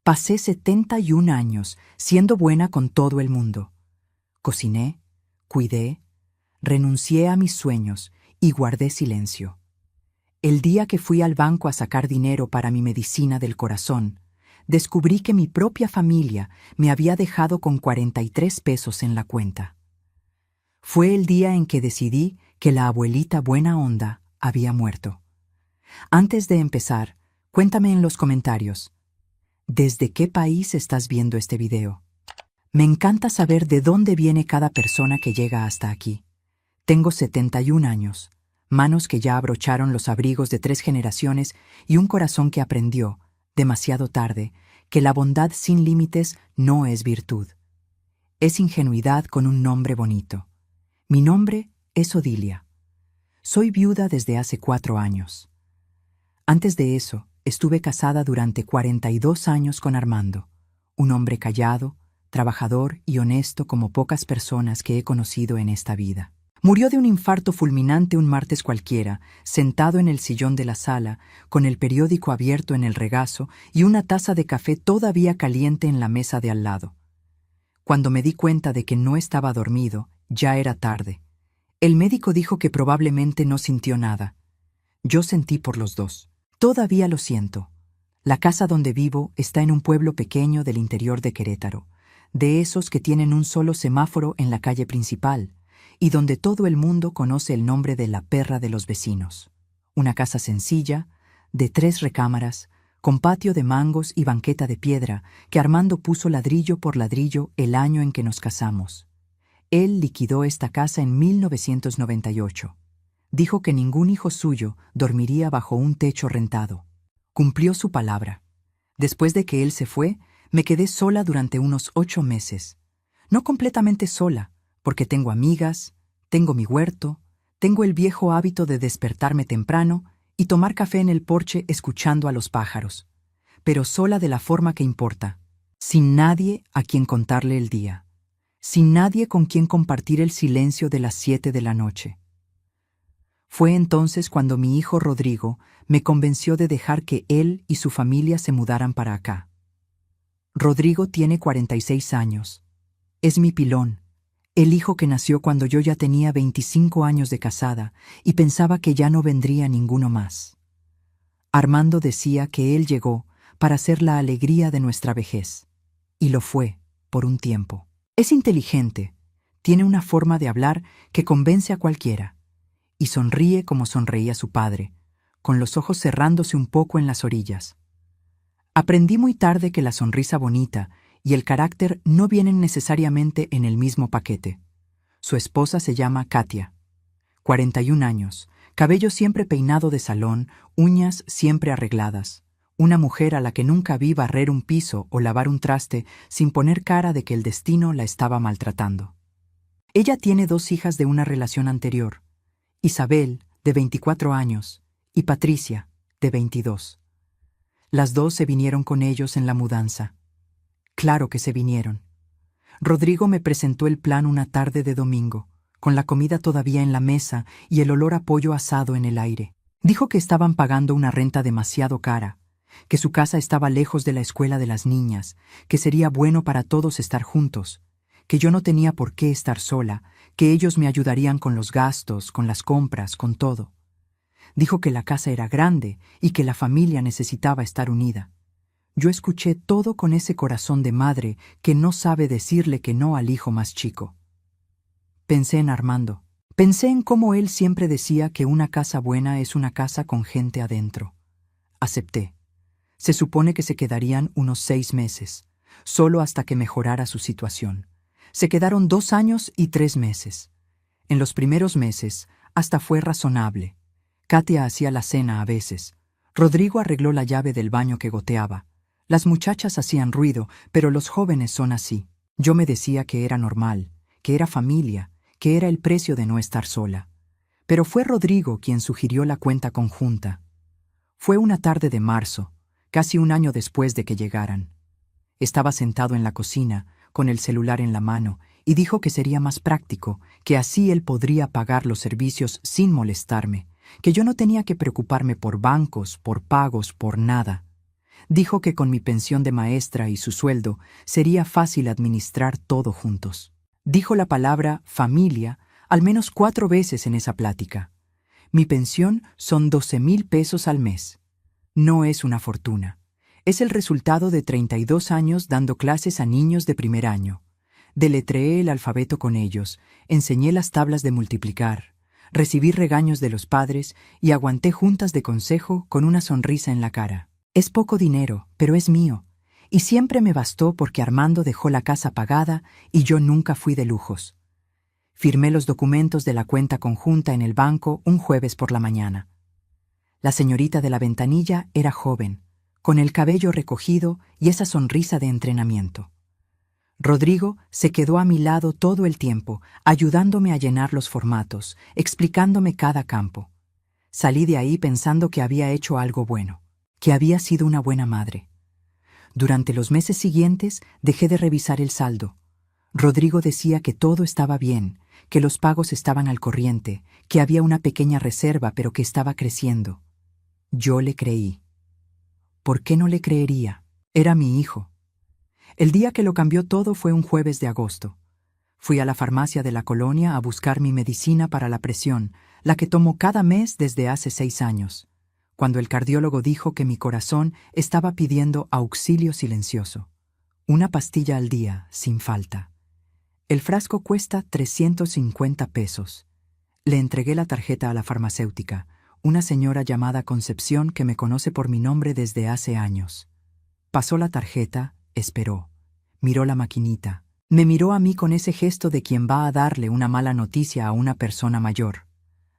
Pasé 71 años siendo buena con todo el mundo. Cociné, cuidé, renuncié a mis sueños y guardé silencio. El día que fui al banco a sacar dinero para mi medicina del corazón, descubrí que mi propia familia me había dejado con 43 pesos en la cuenta. Fue el día en que decidí que la abuelita buena onda había muerto. Antes de empezar, cuéntame en los comentarios, ¿desde qué país estás viendo este video? Me encanta saber de dónde viene cada persona que llega hasta aquí. Tengo 71 años, manos que ya abrocharon los abrigos de 3 generaciones y un corazón que aprendió, demasiado tarde, que la bondad sin límites no es virtud. Es ingenuidad con un nombre bonito. Mi nombre es Odilia. Soy viuda desde hace 4 años. Antes de eso, estuve casada durante 42 años con Armando, un hombre callado, trabajador y honesto como pocas personas que he conocido en esta vida. Murió de un infarto fulminante un martes cualquiera, sentado en el sillón de la sala, con el periódico abierto en el regazo y una taza de café todavía caliente en la mesa de al lado. Cuando me di cuenta de que no estaba dormido, ya era tarde. El médico dijo que probablemente no sintió nada. Yo sentí por los dos. Todavía lo siento. La casa donde vivo está en un pueblo pequeño del interior de Querétaro, de esos que tienen un solo semáforo en la calle principal, y donde todo el mundo conoce el nombre de la perra de los vecinos. Una casa sencilla, de 3 recámaras, con patio de mangos y banqueta de piedra, que Armando puso ladrillo por ladrillo el año en que nos casamos. Él liquidó esta casa en 1998. Dijo que ningún hijo suyo dormiría bajo un techo rentado. Cumplió su palabra. Después de que él se fue, me quedé sola durante unos 8 meses. No completamente sola, porque tengo amigas, tengo mi huerto, tengo el viejo hábito de despertarme temprano y tomar café en el porche escuchando a los pájaros. Pero sola de la forma que importa, sin nadie a quien contarle el día, sin nadie con quien compartir el silencio de las 7 de la noche. Fue entonces cuando mi hijo Rodrigo me convenció de dejar que él y su familia se mudaran para acá. Rodrigo tiene 46 años. Es mi pilón, el hijo que nació cuando yo ya tenía 25 años de casada y pensaba que ya no vendría ninguno más. Armando decía que él llegó para ser la alegría de nuestra vejez, y lo fue por un tiempo. Es inteligente, tiene una forma de hablar que convence a cualquiera, y sonríe como sonreía su padre, con los ojos cerrándose un poco en las orillas. Aprendí muy tarde que la sonrisa bonita y el carácter no vienen necesariamente en el mismo paquete. Su esposa se llama Katia. 41 años, cabello siempre peinado de salón, uñas siempre arregladas. Una mujer a la que nunca vi barrer un piso o lavar un traste sin poner cara de que el destino la estaba maltratando. Ella tiene 2 hijas de una relación anterior. Isabel, de 24 años, y Patricia, de 22. Las 2 se vinieron con ellos en la mudanza. Claro que se vinieron. Rodrigo me presentó el plan una tarde de domingo, con la comida todavía en la mesa y el olor a pollo asado en el aire. Dijo que estaban pagando una renta demasiado cara, que su casa estaba lejos de la escuela de las niñas, que sería bueno para todos estar juntos, que yo no tenía por qué estar sola, que ellos me ayudarían con los gastos, con las compras, con todo. Dijo que la casa era grande y que la familia necesitaba estar unida. Yo escuché todo con ese corazón de madre que no sabe decirle que no al hijo más chico. Pensé en Armando. Pensé en cómo él siempre decía que una casa buena es una casa con gente adentro. Acepté. Se supone que se quedarían unos 6 meses, solo hasta que mejorara su situación. Se quedaron 2 años y 3 meses. En los primeros meses, hasta fue razonable. Katia hacía la cena a veces. Rodrigo arregló la llave del baño que goteaba. Las muchachas hacían ruido, pero los jóvenes son así. Yo me decía que era normal, que era familia, que era el precio de no estar sola. Pero fue Rodrigo quien sugirió la cuenta conjunta. Fue una tarde de marzo, casi un año después de que llegaran. Estaba sentado en la cocina, con el celular en la mano, y dijo que sería más práctico, que así él podría pagar los servicios sin molestarme, que yo no tenía que preocuparme por bancos, por pagos, por nada. Dijo que con mi pensión de maestra y su sueldo sería fácil administrar todo juntos. Dijo la palabra familia al menos 4 veces en esa plática. Mi pensión son 12,000 pesos al mes. No es una fortuna. Es el resultado de 32 años dando clases a niños de primer año. Deletreé el alfabeto con ellos, enseñé las tablas de multiplicar, recibí regaños de los padres y aguanté juntas de consejo con una sonrisa en la cara. Es poco dinero, pero es mío, y siempre me bastó porque Armando dejó la casa pagada y yo nunca fui de lujos. Firmé los documentos de la cuenta conjunta en el banco un jueves por la mañana. La señorita de la ventanilla era joven, con el cabello recogido y esa sonrisa de entrenamiento. Rodrigo se quedó a mi lado todo el tiempo, ayudándome a llenar los formatos, explicándome cada campo. Salí de ahí pensando que había hecho algo bueno, que había sido una buena madre. Durante los meses siguientes dejé de revisar el saldo. Rodrigo decía que todo estaba bien, que los pagos estaban al corriente, que había una pequeña reserva pero que estaba creciendo. Yo le creí. ¿Por qué no le creería? Era mi hijo. El día que lo cambió todo fue un jueves de agosto. Fui a la farmacia de la colonia a buscar mi medicina para la presión, la que tomo cada mes desde hace 6 años, cuando el cardiólogo dijo que mi corazón estaba pidiendo auxilio silencioso. Una pastilla al día, sin falta. El frasco cuesta 350 pesos. Le entregué la tarjeta a la farmacéutica, una señora llamada Concepción que me conoce por mi nombre desde hace años. Pasó la tarjeta, esperó, miró la maquinita, me miró a mí con ese gesto de quien va a darle una mala noticia a una persona mayor.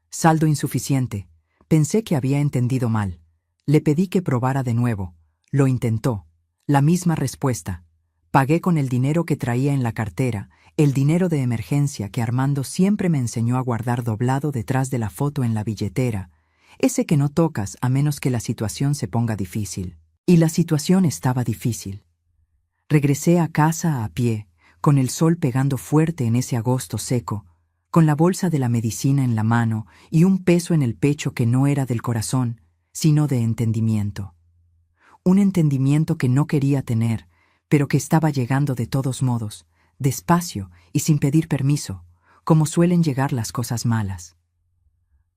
Saldo insuficiente. Pensé que había entendido mal. Le pedí que probara de nuevo. Lo intentó. La misma respuesta. Pagué con el dinero que traía en la cartera, el dinero de emergencia que Armando siempre me enseñó a guardar doblado detrás de la foto en la billetera, ese que no tocas a menos que la situación se ponga difícil. Y la situación estaba difícil. Regresé a casa a pie, con el sol pegando fuerte en ese agosto seco, con la bolsa de la medicina en la mano y un peso en el pecho que no era del corazón, sino de entendimiento. Un entendimiento que no quería tener, pero que estaba llegando de todos modos, despacio y sin pedir permiso, como suelen llegar las cosas malas.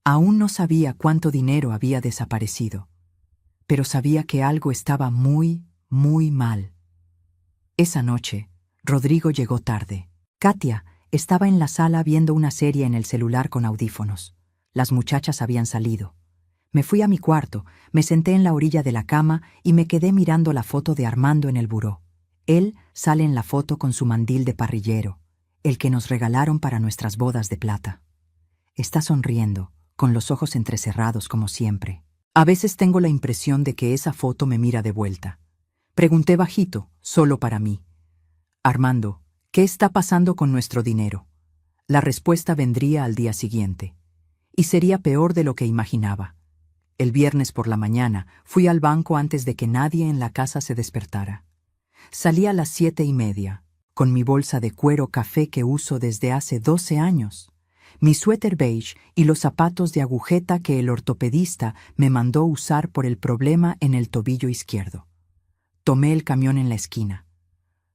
Aún no sabía cuánto dinero había desaparecido, pero sabía que algo estaba muy, muy mal. Esa noche, Rodrigo llegó tarde. Katia estaba en la sala viendo una serie en el celular con audífonos. Las muchachas habían salido. Me fui a mi cuarto, me senté en la orilla de la cama y me quedé mirando la foto de Armando en el buró. Él sale en la foto con su mandil de parrillero, el que nos regalaron para nuestras bodas de plata. Está sonriendo, con los ojos entrecerrados como siempre. A veces tengo la impresión de que esa foto me mira de vuelta. Pregunté bajito, solo para mí. Armando, ¿qué está pasando con nuestro dinero? La respuesta vendría al día siguiente. Y sería peor de lo que imaginaba. El viernes por la mañana fui al banco antes de que nadie en la casa se despertara. Salí a las 7:30, con mi bolsa de cuero café que uso desde hace 12 años, mi suéter beige y los zapatos de agujeta que el ortopedista me mandó usar por el problema en el tobillo izquierdo. Tomé el camión en la esquina.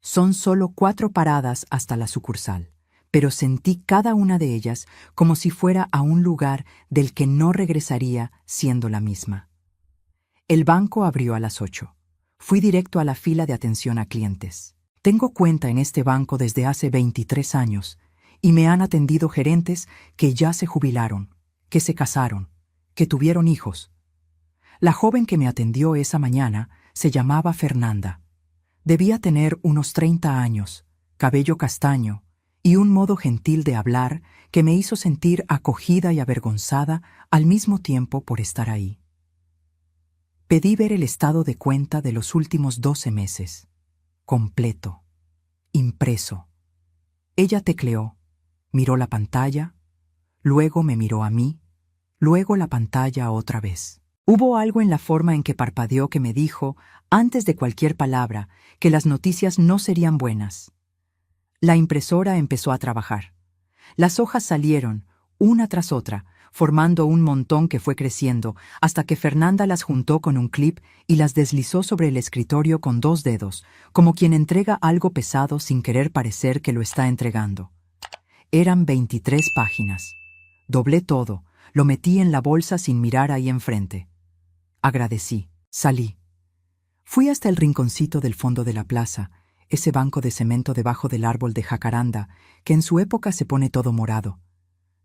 Son solo 4 paradas hasta la sucursal, pero sentí cada una de ellas como si fuera a un lugar del que no regresaría siendo la misma. El banco abrió a las 8. Fui directo a la fila de atención a clientes. Tengo cuenta en este banco desde hace 23 años y me han atendido gerentes que ya se jubilaron, que se casaron, que tuvieron hijos. La joven que me atendió esa mañana se llamaba Fernanda. Debía tener unos 30 años, cabello castaño y un modo gentil de hablar que me hizo sentir acogida y avergonzada al mismo tiempo por estar ahí. Pedí ver el estado de cuenta de los últimos 12 meses, completo, impreso. Ella tecleó, miró la pantalla, luego me miró a mí, luego la pantalla otra vez. Hubo algo en la forma en que parpadeó que me dijo, antes de cualquier palabra, que las noticias no serían buenas. La impresora empezó a trabajar. Las hojas salieron, una tras otra, formando un montón que fue creciendo hasta que Fernanda las juntó con un clip y las deslizó sobre el escritorio con 2 dedos, como quien entrega algo pesado sin querer parecer que lo está entregando. Eran 23 páginas. Doblé todo, lo metí en la bolsa sin mirar ahí enfrente. Agradecí, salí. Fui hasta el rinconcito del fondo de la plaza, ese banco de cemento debajo del árbol de jacaranda, que en su época se pone todo morado.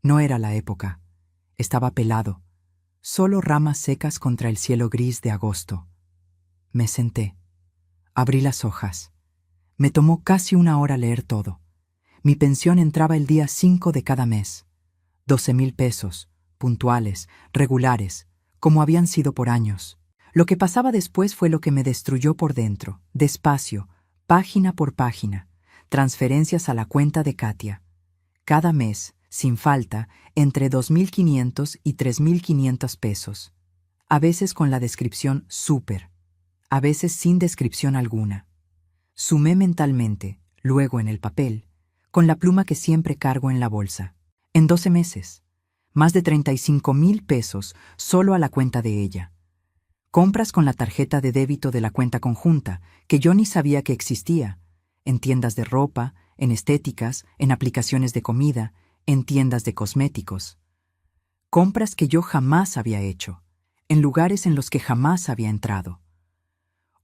No era la época. Estaba pelado, solo ramas secas contra el cielo gris de agosto. Me senté. Abrí las hojas. Me tomó casi 1 hora leer todo. Mi pensión entraba el día 5 de cada mes. 12,000 pesos, puntuales, regulares, como habían sido por años. Lo que pasaba después fue lo que me destruyó por dentro, despacio, página por página, transferencias a la cuenta de Katia. Cada mes, sin falta, entre 2,500 y 3,500 pesos. A veces con la descripción súper, a veces sin descripción alguna. Sumé mentalmente, luego en el papel, con la pluma que siempre cargo en la bolsa. En 12 meses, más de 35,000 pesos solo a la cuenta de ella. Compras con la tarjeta de débito de la cuenta conjunta, que yo ni sabía que existía, en tiendas de ropa, en estéticas, en aplicaciones de comida, en tiendas de cosméticos. Compras que yo jamás había hecho, en lugares en los que jamás había entrado.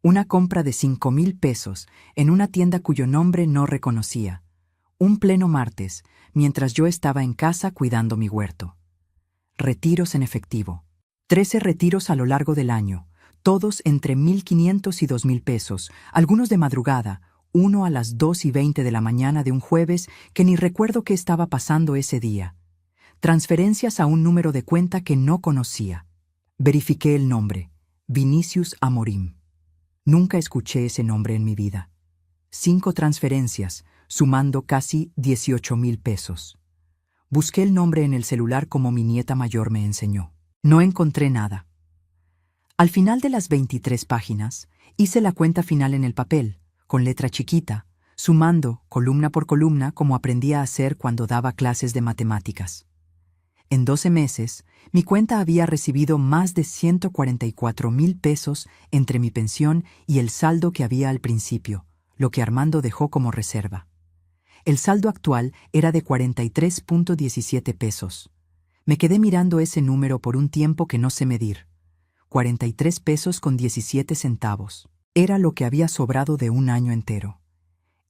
Una compra de 5,000 pesos en una tienda cuyo nombre no reconocía. Un pleno martes, mientras yo estaba en casa cuidando mi huerto. Retiros en efectivo. 13 retiros a lo largo del año, todos entre 1,500 y 2,000 pesos, algunos de madrugada, uno a las 2:20 de la mañana de un jueves que ni recuerdo qué estaba pasando ese día. Transferencias a un número de cuenta que no conocía. Verifiqué el nombre, Vinicius Amorim. Nunca escuché ese nombre en mi vida. 5 transferencias, sumando casi 18,000 pesos. Busqué el nombre en el celular como mi nieta mayor me enseñó. No encontré nada. Al final de las 23 páginas, hice la cuenta final en el papel, con letra chiquita, sumando columna por columna como aprendí a hacer cuando daba clases de matemáticas. En 12 meses, mi cuenta había recibido más de 144,000 pesos entre mi pensión y el saldo que había al principio, lo que Armando dejó como reserva. El saldo actual era de 43,17 pesos. Me quedé mirando ese número por un tiempo que no sé medir. 43 pesos con 17 centavos. Era lo que había sobrado de un año entero.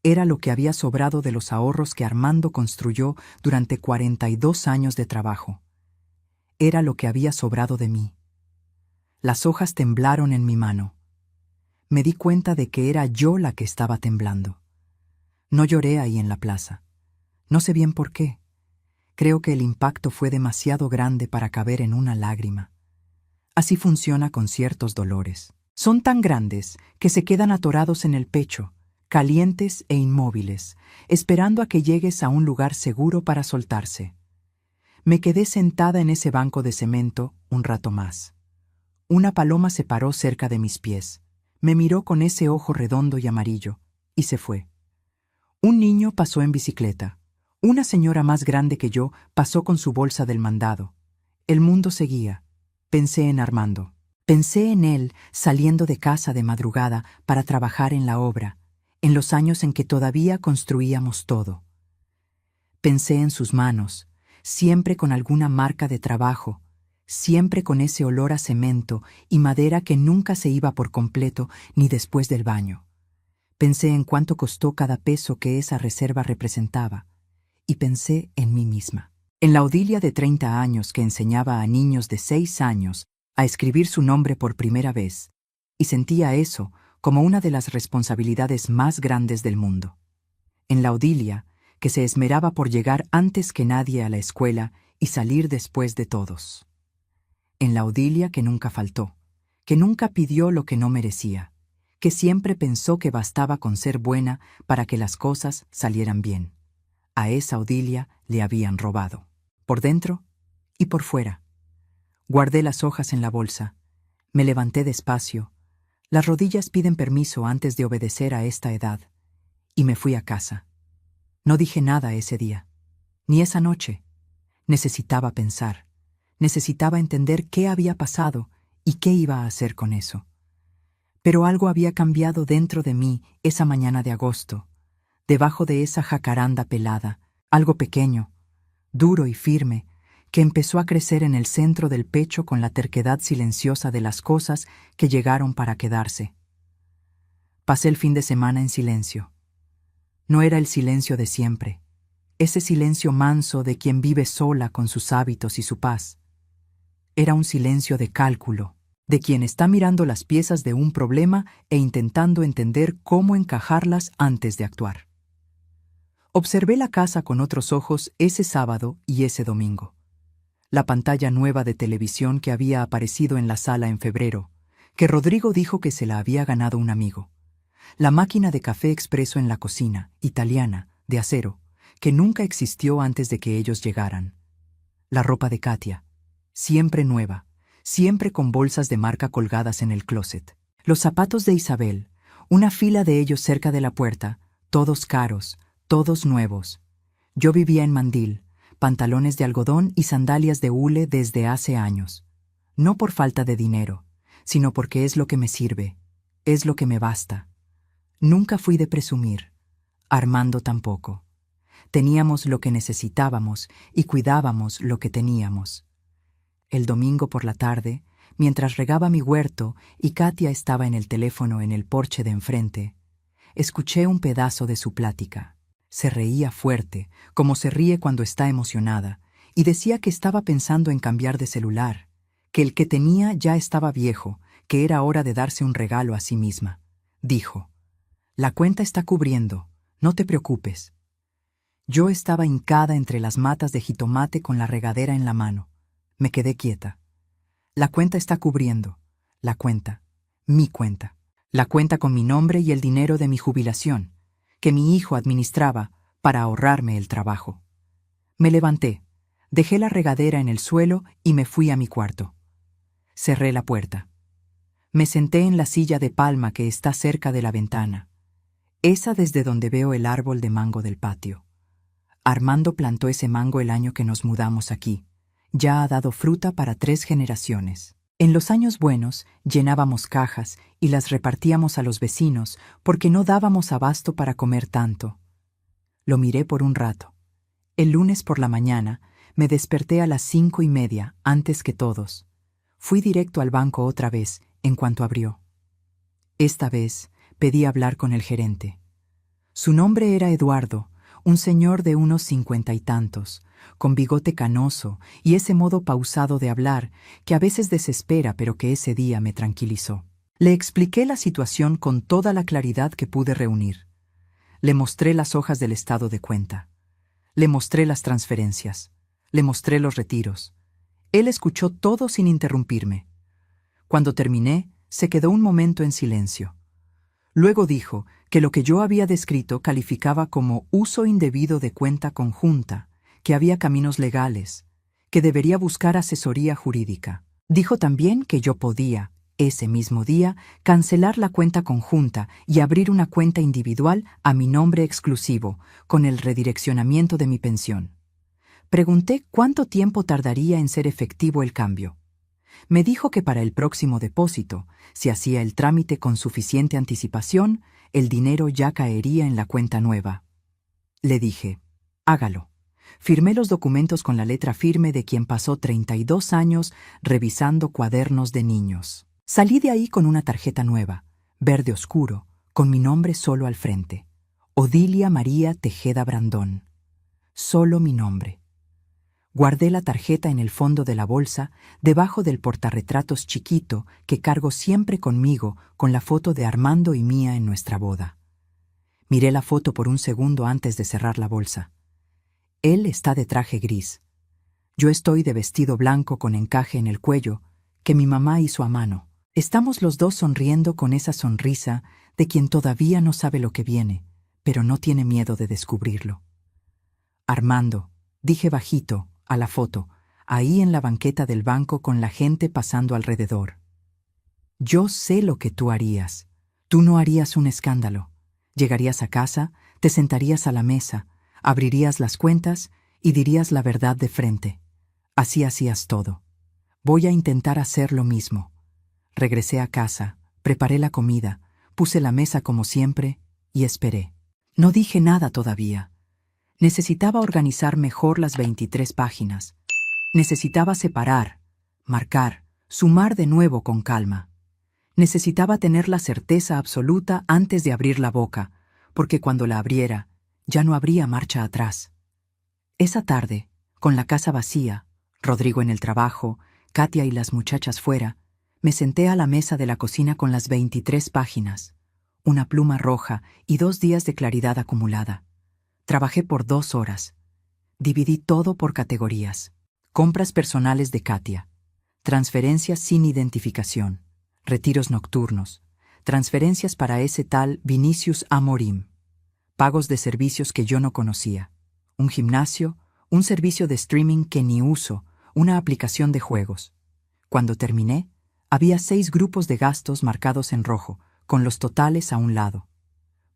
Era lo que había sobrado de los ahorros que Armando construyó durante 42 años de trabajo. Era lo que había sobrado de mí. Las hojas temblaron en mi mano. Me di cuenta de que era yo la que estaba temblando. No lloré ahí en la plaza. No sé bien por qué. Creo que el impacto fue demasiado grande para caber en una lágrima. Así funciona con ciertos dolores. Son tan grandes que se quedan atorados en el pecho, calientes e inmóviles, esperando a que llegues a un lugar seguro para soltarse. Me quedé sentada en ese banco de cemento un rato más. Una paloma se paró cerca de mis pies, me miró con ese ojo redondo y amarillo, y se fue. Un niño pasó en bicicleta. Una señora más grande que yo pasó con su bolsa del mandado. El mundo seguía. Pensé en Armando. Pensé en él saliendo de casa de madrugada para trabajar en la obra, en los años en que todavía construíamos todo. Pensé en sus manos, siempre con alguna marca de trabajo, siempre con ese olor a cemento y madera que nunca se iba por completo ni después del baño. Pensé en cuánto costó cada peso que esa reserva representaba, y pensé en mí misma. En la Odilia de 30 años que enseñaba a niños de 6 años a escribir su nombre por primera vez, y sentía eso como una de las responsabilidades más grandes del mundo. En la Odilia, que se esmeraba por llegar antes que nadie a la escuela y salir después de todos. En la Odilia que nunca faltó, que nunca pidió lo que no merecía, que siempre pensó que bastaba con ser buena para que las cosas salieran bien. A esa Odilia le habían robado, por dentro y por fuera. Guardé las hojas en la bolsa, me levanté despacio. Las rodillas piden permiso antes de obedecer a esta edad, y me fui a casa. No dije nada ese día, ni esa noche, Necesitaba pensar. Necesitaba entender qué había pasado y qué iba a hacer con eso. Pero algo había cambiado dentro de mí esa mañana de agosto, debajo de esa jacaranda pelada, algo pequeño, duro y firme, que empezó a crecer en el centro del pecho con la terquedad silenciosa de las cosas que llegaron para quedarse. Pasé el fin de semana en silencio. No era el silencio de siempre, ese silencio manso de quien vive sola con sus hábitos y su paz. Era un silencio de cálculo, de quien está mirando las piezas de un problema e intentando entender cómo encajarlas antes de actuar. Observé la casa con otros ojos ese sábado y ese domingo. La pantalla nueva de televisión que había aparecido en la sala en febrero, que Rodrigo dijo que se la había ganado un amigo. La máquina de café expreso en la cocina, italiana, de acero, que nunca existió antes de que ellos llegaran. La ropa de Katia, siempre nueva, siempre con bolsas de marca colgadas en el closet. Los zapatos de Isabel, una fila de ellos cerca de la puerta, todos caros, todos nuevos. Yo vivía en mandil, pantalones de algodón y sandalias de hule desde hace años. No por falta de dinero, sino porque es lo que me sirve, es lo que me basta. Nunca fui de presumir, Armando tampoco. Teníamos lo que necesitábamos y cuidábamos lo que teníamos. El domingo por la tarde, mientras regaba mi huerto y Katia estaba en el teléfono en el porche de enfrente, escuché un pedazo de su plática. Se reía fuerte, como se ríe cuando está emocionada, y decía que estaba pensando en cambiar de celular, que el que tenía ya estaba viejo, que era hora de darse un regalo a sí misma. Dijo: «La cuenta está cubriendo, no te preocupes». Yo estaba hincada entre las matas de jitomate con la regadera en la mano. Me quedé quieta. La cuenta está cubriendo. La cuenta. Mi cuenta. La cuenta con mi nombre y el dinero de mi jubilación, que mi hijo administraba para ahorrarme el trabajo. Me levanté, dejé la regadera en el suelo y me fui a mi cuarto. Cerré la puerta. Me senté en la silla de palma que está cerca de la ventana, esa desde donde veo el árbol de mango del patio. Armando plantó ese mango el año que nos mudamos aquí. Ya ha dado fruta para 3 generaciones. En los años buenos llenábamos cajas y las repartíamos a los vecinos porque no dábamos abasto para comer tanto. Lo miré por un rato. El lunes por la mañana me desperté a las 5:30, antes que todos. Fui directo al banco otra vez en cuanto abrió. Esta vez pedí hablar con el gerente. Su nombre era Eduardo, un señor de unos 50 y tantos, con bigote canoso y ese modo pausado de hablar que a veces desespera pero que ese día me tranquilizó. Le expliqué la situación con toda la claridad que pude reunir. Le mostré las hojas del estado de cuenta. Le mostré las transferencias. Le mostré los retiros. Él escuchó todo sin interrumpirme. Cuando terminé, se quedó un momento en silencio. Luego dijo que lo que yo había descrito calificaba como uso indebido de cuenta conjunta, que había caminos legales, que debería buscar asesoría jurídica. Dijo también que yo podía, ese mismo día, cancelar la cuenta conjunta y abrir una cuenta individual a mi nombre exclusivo, con el redireccionamiento de mi pensión. Pregunté cuánto tiempo tardaría en ser efectivo el cambio. Me dijo que para el próximo depósito, si hacía el trámite con suficiente anticipación, el dinero ya caería en la cuenta nueva. Le dije: «Hágalo». Firmé los documentos con la letra firme de quien pasó 32 años revisando cuadernos de niños. Salí de ahí con una tarjeta nueva, verde oscuro, con mi nombre solo al frente. Odilia María Tejeda Brandón. Solo mi nombre. Guardé la tarjeta en el fondo de la bolsa, debajo del portarretratos chiquito que cargo siempre conmigo con la foto de Armando y mía en nuestra boda. Miré la foto por un segundo antes de cerrar la bolsa. Él está de traje gris. Yo estoy de vestido blanco con encaje en el cuello, que mi mamá hizo a mano. Estamos los dos sonriendo con esa sonrisa de quien todavía no sabe lo que viene, pero no tiene miedo de descubrirlo. «Armando», dije bajito, a la foto, ahí en la banqueta del banco con la gente pasando alrededor. «Yo sé lo que tú harías. Tú no harías un escándalo. Llegarías a casa, te sentarías a la mesa, abrirías las cuentas y dirías la verdad de frente. Así hacías todo. Voy a intentar hacer lo mismo. Regresé a casa, preparé la comida, puse la mesa como siempre y esperé. No dije nada todavía. Necesitaba organizar mejor las 23 páginas. Necesitaba separar, marcar, sumar de nuevo con calma. Necesitaba tener la certeza absoluta antes de abrir la boca, porque cuando la abriera, ya no habría marcha atrás. Esa tarde, con la casa vacía, Rodrigo en el trabajo, Katia y las muchachas fuera, me senté a la mesa de la cocina con las 23 páginas, una pluma roja y 2 días de claridad acumulada. Trabajé por 2 horas. Dividí todo por categorías. Compras personales de Katia, transferencias sin identificación, retiros nocturnos, transferencias para ese tal Vinicius Amorim, pagos de servicios que yo no conocía, un gimnasio, un servicio de streaming que ni uso, una aplicación de juegos. Cuando terminé, había 6 grupos de gastos marcados en rojo, con los totales a un lado.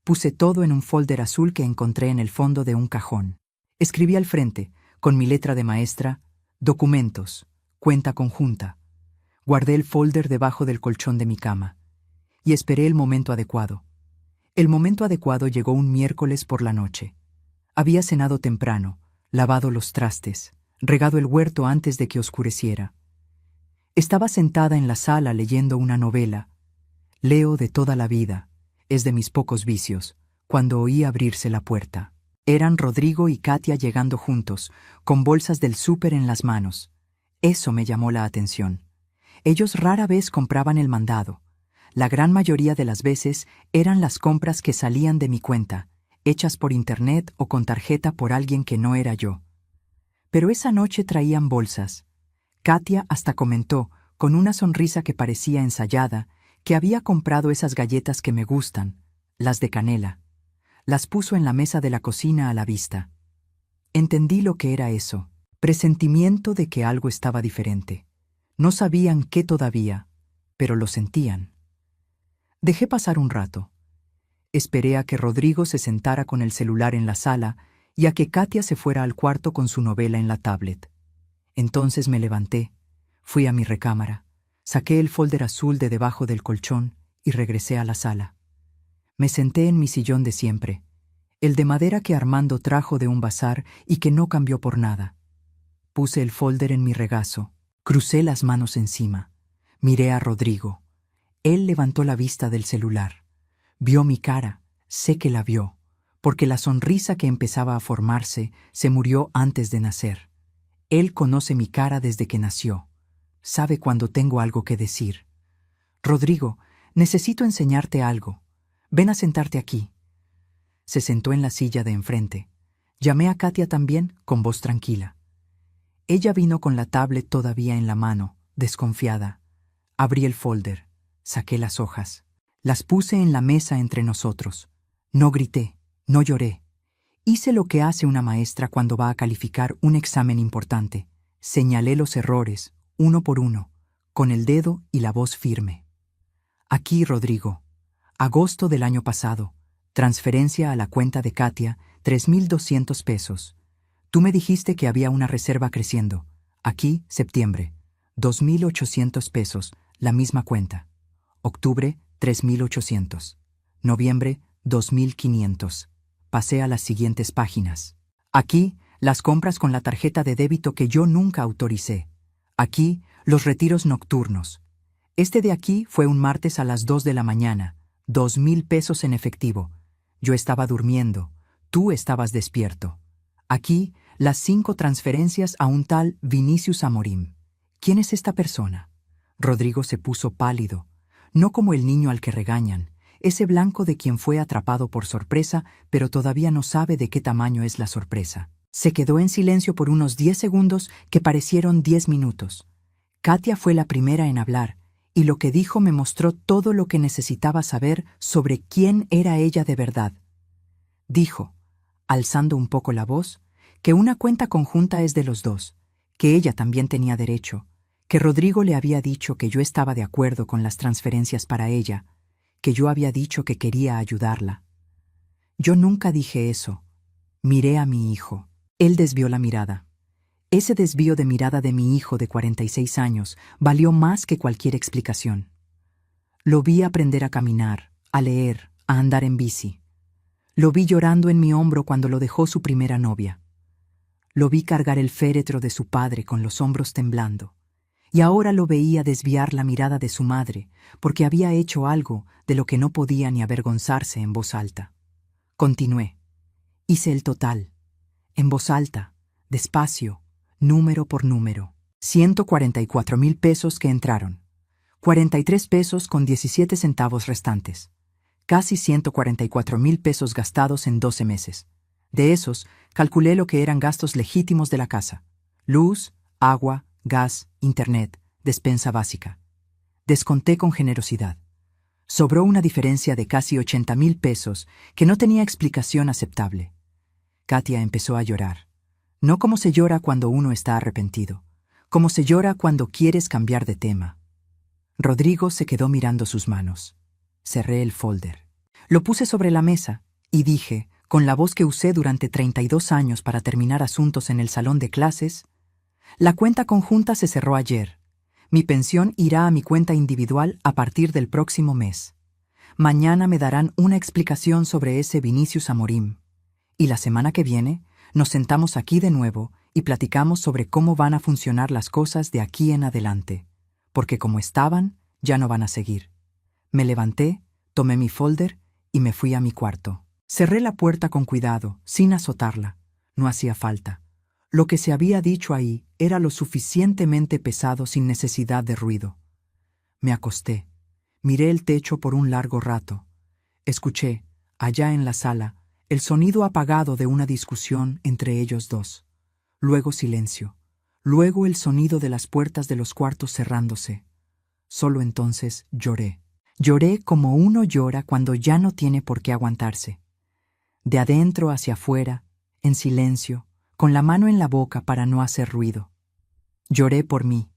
Puse todo en un folder azul que encontré en el fondo de un cajón. Escribí al frente, con mi letra de maestra, documentos, cuenta conjunta. Guardé el folder debajo del colchón de mi cama y esperé el momento adecuado. El momento adecuado llegó un miércoles por la noche. Había cenado temprano, lavado los trastes, regado el huerto antes de que oscureciera. Estaba sentada en la sala leyendo una novela. Leo de toda la vida, es de mis pocos vicios, cuando oí abrirse la puerta. Eran Rodrigo y Katia llegando juntos, con bolsas del súper en las manos. Eso me llamó la atención. Ellos rara vez compraban el mandado. La gran mayoría de las veces eran las compras que salían de mi cuenta, hechas por internet o con tarjeta por alguien que no era yo. Pero esa noche traían bolsas. Katia hasta comentó, con una sonrisa que parecía ensayada, que había comprado esas galletas que me gustan, las de canela. Las puso en la mesa de la cocina a la vista. Entendí lo que era eso, presentimiento de que algo estaba diferente. No sabían qué todavía, pero lo sentían. Dejé pasar un rato. Esperé a que Rodrigo se sentara con el celular en la sala y a que Katia se fuera al cuarto con su novela en la tablet. Entonces me levanté, fui a mi recámara, saqué el folder azul de debajo del colchón y regresé a la sala. Me senté en mi sillón de siempre, el de madera que Armando trajo de un bazar y que no cambió por nada. Puse el folder en mi regazo, crucé las manos encima, miré a Rodrigo. Él levantó la vista del celular. Vio mi cara, sé que la vio, porque la sonrisa que empezaba a formarse se murió antes de nacer. Él conoce mi cara desde que nació. Sabe cuando tengo algo que decir. Rodrigo, necesito enseñarte algo. Ven a sentarte aquí. Se sentó en la silla de enfrente. Llamé a Katia también, con voz tranquila. Ella vino con la tablet todavía en la mano, desconfiada. Abrí el folder, saqué las hojas. Las puse en la mesa entre nosotros. No grité, no lloré. Hice lo que hace una maestra cuando va a calificar un examen importante. Señalé los errores, uno por uno, con el dedo y la voz firme. Aquí, Rodrigo. Agosto del año pasado. Transferencia a la cuenta de Katia, 3,200 pesos. Tú me dijiste que había una reserva creciendo. Aquí, septiembre. 2,800 pesos, la misma cuenta. Octubre, 3,800. Noviembre, 2,500. Pasé a las siguientes páginas. Aquí, las compras con la tarjeta de débito que yo nunca autoricé. Aquí, los retiros nocturnos. Este de aquí fue un martes a las 2 de la mañana. 2,000 pesos en efectivo. Yo estaba durmiendo. Tú estabas despierto. Aquí, las 5 transferencias a un tal Vinicius Amorim. ¿Quién es esta persona? Rodrigo se puso pálido. No como el niño al que regañan, ese blanco de quien fue atrapado por sorpresa, pero todavía no sabe de qué tamaño es la sorpresa. Se quedó en silencio por unos 10 segundos que parecieron 10 minutos. Katia fue la primera en hablar, y lo que dijo me mostró todo lo que necesitaba saber sobre quién era ella de verdad. Dijo, alzando un poco la voz, que una cuenta conjunta es de los dos, que ella también tenía derecho, que Rodrigo le había dicho que yo estaba de acuerdo con las transferencias para ella, que yo había dicho que quería ayudarla. Yo nunca dije eso. Miré a mi hijo. Él desvió la mirada. Ese desvío de mirada de mi hijo de 46 años valió más que cualquier explicación. Lo vi aprender a caminar, a leer, a andar en bici. Lo vi llorando en mi hombro cuando lo dejó su primera novia. Lo vi cargar el féretro de su padre con los hombros temblando. Y ahora lo veía desviar la mirada de su madre, porque había hecho algo de lo que no podía ni avergonzarse en voz alta. Continué. Hice el total. En voz alta, despacio, número por número. 144,000 pesos que entraron. 43 pesos con 17 centavos restantes. Casi 144,000 pesos gastados en 12 meses. De esos, calculé lo que eran gastos legítimos de la casa. Luz, agua, gas, internet, despensa básica. Desconté con generosidad. Sobró una diferencia de casi 80,000 pesos que no tenía explicación aceptable. Katia empezó a llorar. No como se llora cuando uno está arrepentido, como se llora cuando quieres cambiar de tema. Rodrigo se quedó mirando sus manos. Cerré el folder. Lo puse sobre la mesa y dije, con la voz que usé durante 32 años para terminar asuntos en el salón de clases: la cuenta conjunta se cerró ayer. Mi pensión irá a mi cuenta individual a partir del próximo mes. Mañana me darán una explicación sobre ese Vinicius Amorim. Y la semana que viene nos sentamos aquí de nuevo y platicamos sobre cómo van a funcionar las cosas de aquí en adelante. Porque como estaban, ya no van a seguir. Me levanté, tomé mi folder y me fui a mi cuarto. Cerré la puerta con cuidado, sin azotarla. No hacía falta. Lo que se había dicho ahí era lo suficientemente pesado sin necesidad de ruido. Me acosté. Miré el techo por un largo rato. Escuché, allá en la sala, el sonido apagado de una discusión entre ellos dos. Luego silencio. Luego el sonido de las puertas de los cuartos cerrándose. Solo entonces lloré. Lloré como uno llora cuando ya no tiene por qué aguantarse. De adentro hacia afuera, en silencio, con la mano en la boca para no hacer ruido. Lloré por mí.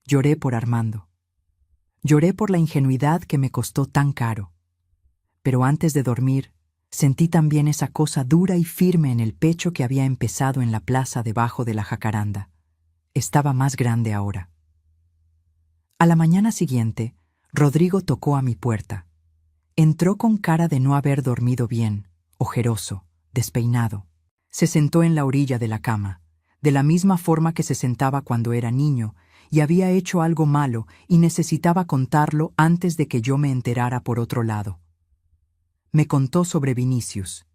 Lloré por Armando. Lloré por la ingenuidad que me costó tan caro. Pero antes de dormir, sentí también esa cosa dura y firme en el pecho que había empezado en la plaza debajo de la jacaranda. Estaba más grande ahora. A la mañana siguiente, Rodrigo tocó a mi puerta. Entró con cara de no haber dormido bien, ojeroso, despeinado. Se sentó en la orilla de la cama, de la misma forma que se sentaba cuando era niño, y había hecho algo malo y necesitaba contarlo antes de que yo me enterara por otro lado. Me contó sobre Vinicius.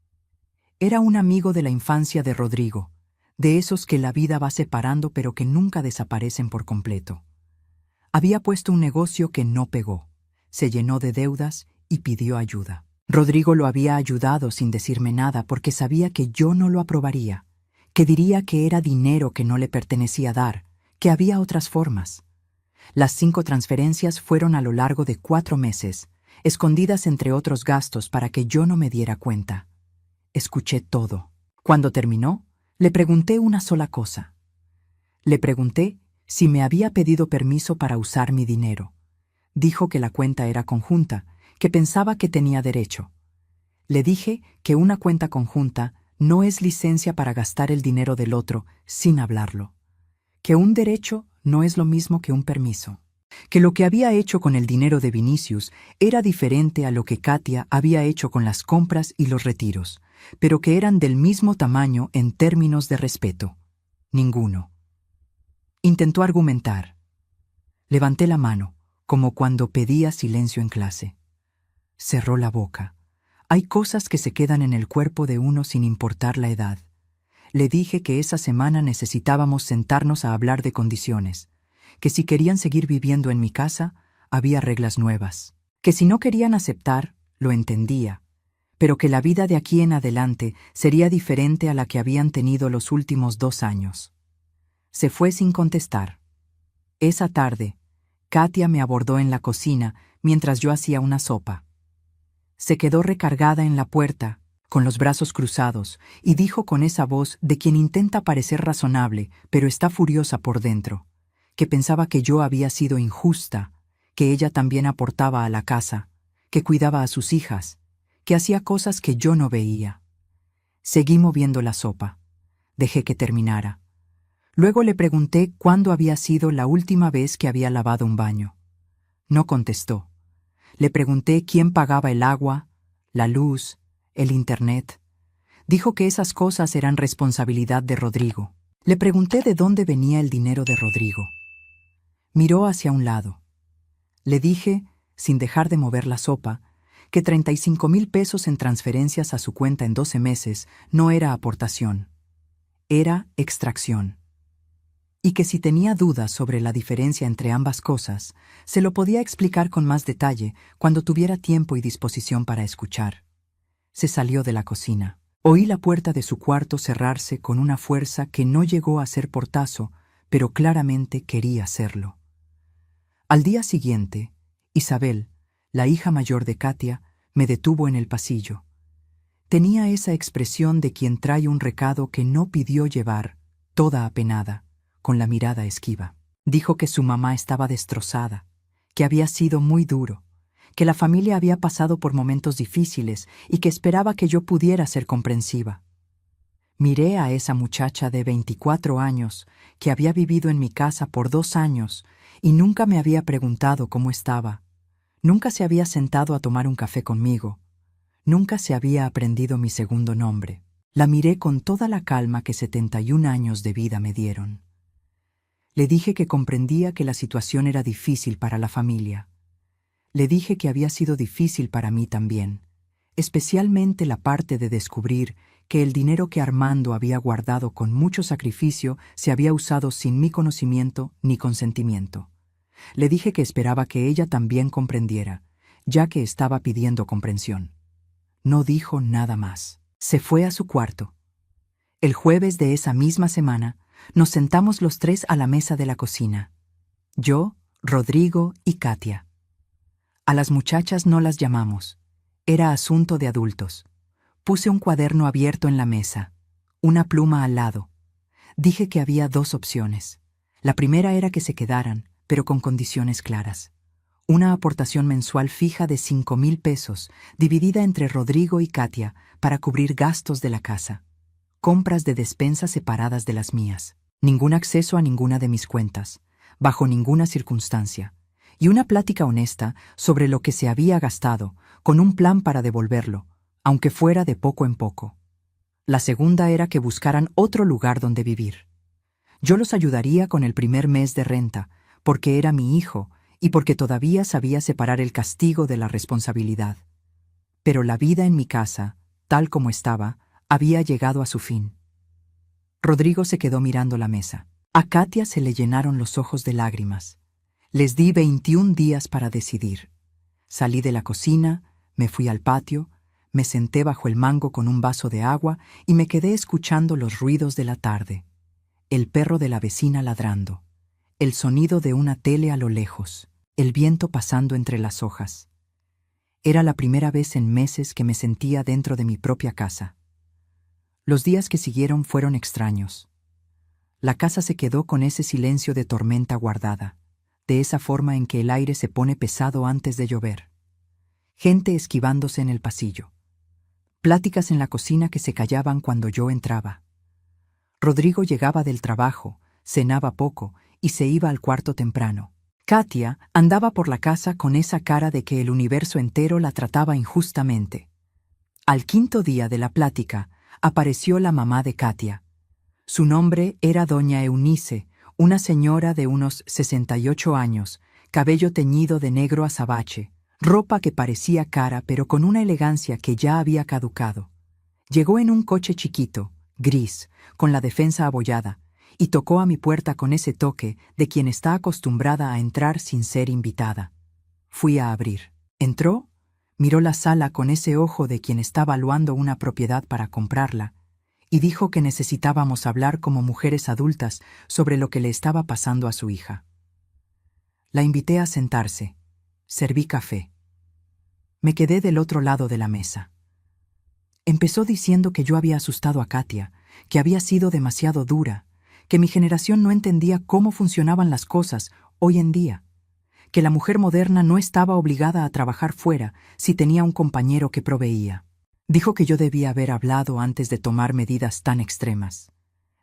Era un amigo de la infancia de Rodrigo, de esos que la vida va separando pero que nunca desaparecen por completo. Había puesto un negocio que no pegó, se llenó de deudas y pidió ayuda. Rodrigo lo había ayudado sin decirme nada porque sabía que yo no lo aprobaría, que diría que era dinero que no le pertenecía dar, que había otras formas. Las 5 transferencias fueron a lo largo de 4 meses, escondidas entre otros gastos para que yo no me diera cuenta. Escuché todo. Cuando terminó, le pregunté una sola cosa. Le pregunté si me había pedido permiso para usar mi dinero. Dijo que la cuenta era conjunta, que pensaba que tenía derecho. Le dije que una cuenta conjunta no es licencia para gastar el dinero del otro sin hablarlo, que un derecho no es lo mismo que un permiso, que lo que había hecho con el dinero de Vinicius era diferente a lo que Katia había hecho con las compras y los retiros, pero que eran del mismo tamaño en términos de respeto. Ninguno. Intentó argumentar. Levanté la mano, como cuando pedía silencio en clase. Cerró la boca. Hay cosas que se quedan en el cuerpo de uno sin importar la edad. Le dije que esa semana necesitábamos sentarnos a hablar de condiciones, que si querían seguir viviendo en mi casa, había reglas nuevas, que si no querían aceptar, lo entendía, pero que la vida de aquí en adelante sería diferente a la que habían tenido los últimos 2 años. Se fue sin contestar. Esa tarde, Katia me abordó en la cocina mientras yo hacía una sopa. Se quedó recargada en la puerta, con los brazos cruzados, y dijo con esa voz de quien intenta parecer razonable, pero está furiosa por dentro, que pensaba que yo había sido injusta, que ella también aportaba a la casa, que cuidaba a sus hijas, que hacía cosas que yo no veía. Seguí moviendo la sopa. Dejé que terminara. Luego le pregunté cuándo había sido la última vez que había lavado un baño. No contestó. Le pregunté quién pagaba el agua, la luz, el internet. Dijo que esas cosas eran responsabilidad de Rodrigo. Le pregunté de dónde venía el dinero de Rodrigo. Miró hacia un lado. Le dije, sin dejar de mover la sopa, que 35,000 pesos en transferencias a su cuenta en 12 meses no era aportación. Era extracción. Y que si tenía dudas sobre la diferencia entre ambas cosas, se lo podía explicar con más detalle cuando tuviera tiempo y disposición para escuchar. Se salió de la cocina. Oí la puerta de su cuarto cerrarse con una fuerza que no llegó a ser portazo, pero claramente quería serlo. Al día siguiente, Isabel, la hija mayor de Katia, me detuvo en el pasillo. Tenía esa expresión de quien trae un recado que no pidió llevar, toda apenada, con la mirada esquiva. Dijo que su mamá estaba destrozada, que había sido muy duro, que la familia había pasado por momentos difíciles y que esperaba que yo pudiera ser comprensiva. Miré a esa muchacha de 24 años que había vivido en mi casa por 2 años y nunca me había preguntado cómo estaba. Nunca se había sentado a tomar un café conmigo. Nunca se había aprendido mi segundo nombre. La miré con toda la calma que 71 años de vida me dieron. Le dije que comprendía que la situación era difícil para la familia. Le dije que había sido difícil para mí también, especialmente la parte de descubrir que el dinero que Armando había guardado con mucho sacrificio se había usado sin mi conocimiento ni consentimiento. Le dije que esperaba que ella también comprendiera, ya que estaba pidiendo comprensión. No dijo nada más. Se fue a su cuarto. El jueves de esa misma semana, nos sentamos los 3 a la mesa de la cocina. Yo, Rodrigo y Katia. A las muchachas no las llamamos. Era asunto de adultos. Puse un cuaderno abierto en la mesa, una pluma al lado. Dije que había 2 opciones. La primera era que se quedaran, pero con condiciones claras. Una aportación mensual fija de 5,000 pesos, dividida entre Rodrigo y Katia, para cubrir gastos de la casa. Compras de despensa separadas de las mías. Ningún acceso a ninguna de mis cuentas, bajo ninguna circunstancia. Y una plática honesta sobre lo que se había gastado, con un plan para devolverlo, aunque fuera de poco en poco. La segunda era que buscaran otro lugar donde vivir. Yo los ayudaría con el primer mes de renta, porque era mi hijo y porque todavía sabía separar el castigo de la responsabilidad. Pero la vida en mi casa, tal como estaba, había llegado a su fin. Rodrigo se quedó mirando la mesa. A Katia se le llenaron los ojos de lágrimas. Les di 21 días para decidir. Salí de la cocina, me fui al patio, me senté bajo el mango con un vaso de agua y me quedé escuchando los ruidos de la tarde. El perro de la vecina ladrando, el sonido de una tele a lo lejos, el viento pasando entre las hojas. Era la primera vez en meses que me sentía dentro de mi propia casa. Los días que siguieron fueron extraños. La casa se quedó con ese silencio de tormenta guardada, de esa forma en que el aire se pone pesado antes de llover. Gente esquivándose en el pasillo. Pláticas en la cocina que se callaban cuando yo entraba. Rodrigo llegaba del trabajo, cenaba poco y se iba al cuarto temprano. Katia andaba por la casa con esa cara de que el universo entero la trataba injustamente. Al 5.º día de la plática, apareció la mamá de Katia. Su nombre era doña Eunice, una señora de unos 68 años, cabello teñido de negro azabache, ropa que parecía cara pero con una elegancia que ya había caducado. Llegó en un coche chiquito, gris, con la defensa abollada, y tocó a mi puerta con ese toque de quien está acostumbrada a entrar sin ser invitada. Fui a abrir. Entró, miró la sala con ese ojo de quien está valuando una propiedad para comprarla, y dijo que necesitábamos hablar como mujeres adultas sobre lo que le estaba pasando a su hija. La invité a sentarse. Serví café. Me quedé del otro lado de la mesa. Empezó diciendo que yo había asustado a Katia, que había sido demasiado dura, que mi generación no entendía cómo funcionaban las cosas hoy en día, que la mujer moderna no estaba obligada a trabajar fuera si tenía un compañero que proveía. Dijo que yo debía haber hablado antes de tomar medidas tan extremas.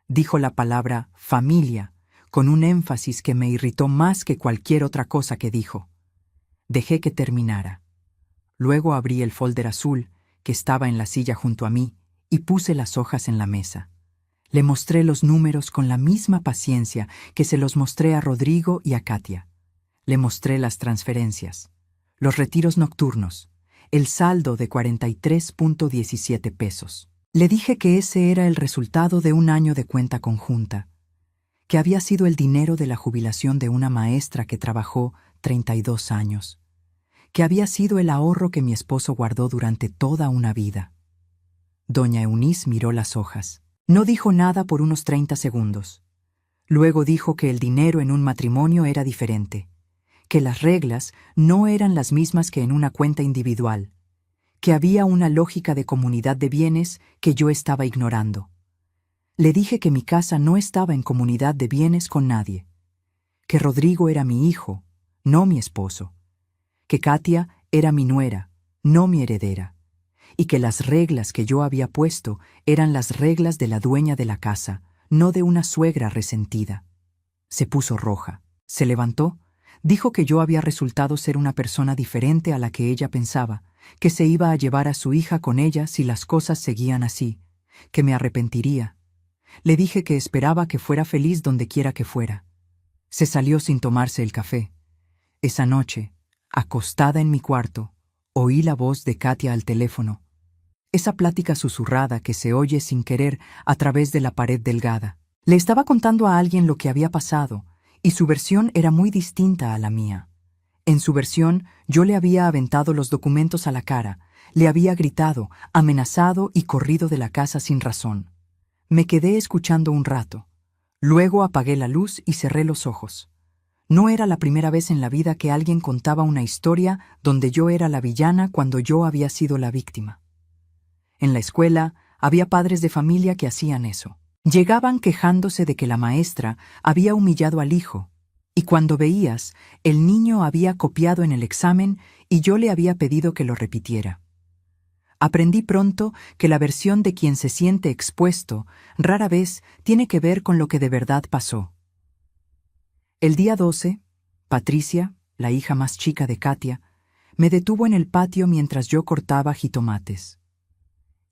Dijo la palabra familia, con un énfasis que me irritó más que cualquier otra cosa que dijo. Dejé que terminara. Luego abrí el folder azul, que estaba en la silla junto a mí, y puse las hojas en la mesa. Le mostré los números con la misma paciencia que se los mostré a Rodrigo y a Katia. Le mostré las transferencias, los retiros nocturnos, el saldo de 43.17 pesos. Le dije que ese era el resultado de un año de cuenta conjunta, que había sido el dinero de la jubilación de una maestra que trabajó 32 años, que había sido el ahorro que mi esposo guardó durante toda una vida. Doña Eunice miró las hojas. No dijo nada por unos 30 segundos. Luego dijo que el dinero en un matrimonio era diferente, que las reglas no eran las mismas que en una cuenta individual, que había una lógica de comunidad de bienes que yo estaba ignorando. Le dije que mi casa no estaba en comunidad de bienes con nadie, que Rodrigo era mi hijo, no mi esposo, que Katia era mi nuera, no mi heredera, y que las reglas que yo había puesto eran las reglas de la dueña de la casa, no de una suegra resentida. Se puso roja, se levantó, dijo que yo había resultado ser una persona diferente a la que ella pensaba, que se iba a llevar a su hija con ella si las cosas seguían así, que me arrepentiría. Le dije que esperaba que fuera feliz donde quiera que fuera. Se salió sin tomarse el café. Esa noche, acostada en mi cuarto, oí la voz de Katia al teléfono. Esa plática susurrada que se oye sin querer a través de la pared delgada. Le estaba contando a alguien lo que había pasado, y su versión era muy distinta a la mía. En su versión, yo le había aventado los documentos a la cara, le había gritado, amenazado y corrido de la casa sin razón. Me quedé escuchando un rato. Luego apagué la luz y cerré los ojos. No era la primera vez en la vida que alguien contaba una historia donde yo era la villana cuando yo había sido la víctima. En la escuela había padres de familia que hacían eso. Llegaban quejándose de que la maestra había humillado al hijo, y cuando veías, el niño había copiado en el examen y yo le había pedido que lo repitiera. Aprendí pronto que la versión de quien se siente expuesto rara vez tiene que ver con lo que de verdad pasó. El día 12, Patricia, la hija más chica de Katia, me detuvo en el patio mientras yo cortaba jitomates.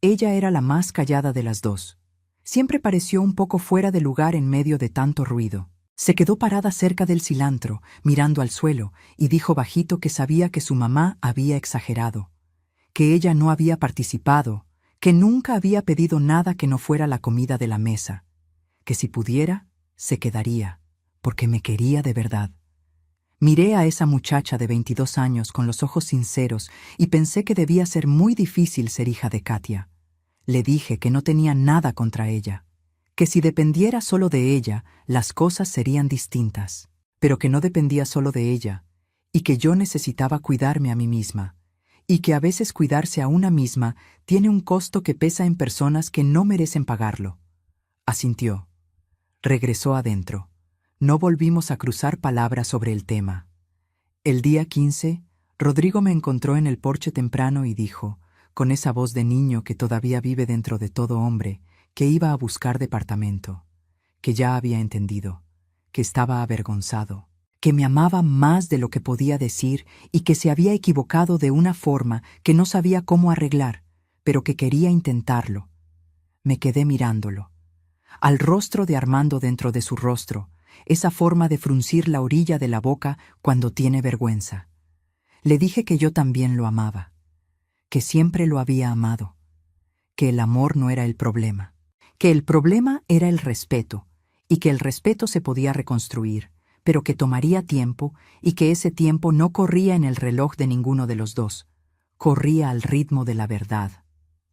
Ella era la más callada de las dos. Siempre pareció un poco fuera de lugar en medio de tanto ruido. Se quedó parada cerca del cilantro, mirando al suelo, y dijo bajito que sabía que su mamá había exagerado, que ella no había participado, que nunca había pedido nada que no fuera la comida de la mesa, que si pudiera, se quedaría, porque me quería de verdad. Miré a esa muchacha de 22 años con los ojos sinceros y pensé que debía ser muy difícil ser hija de Katia. Le dije que no tenía nada contra ella, que si dependiera solo de ella, las cosas serían distintas, pero que no dependía solo de ella, y que yo necesitaba cuidarme a mí misma, y que a veces cuidarse a una misma tiene un costo que pesa en personas que no merecen pagarlo. Asintió. Regresó adentro. No volvimos a cruzar palabras sobre el tema. El día 15, Rodrigo me encontró en el porche temprano y dijo, con esa voz de niño que todavía vive dentro de todo hombre, que iba a buscar departamento, que ya había entendido, que estaba avergonzado, que me amaba más de lo que podía decir y que se había equivocado de una forma que no sabía cómo arreglar, pero que quería intentarlo. Me quedé mirándolo. Al rostro de Armando dentro de su rostro, esa forma de fruncir la orilla de la boca cuando tiene vergüenza. Le dije que yo también lo amaba, que siempre lo había amado, que el amor no era el problema, que el problema era el respeto, y que el respeto se podía reconstruir, pero que tomaría tiempo y que ese tiempo no corría en el reloj de ninguno de los dos, corría al ritmo de la verdad.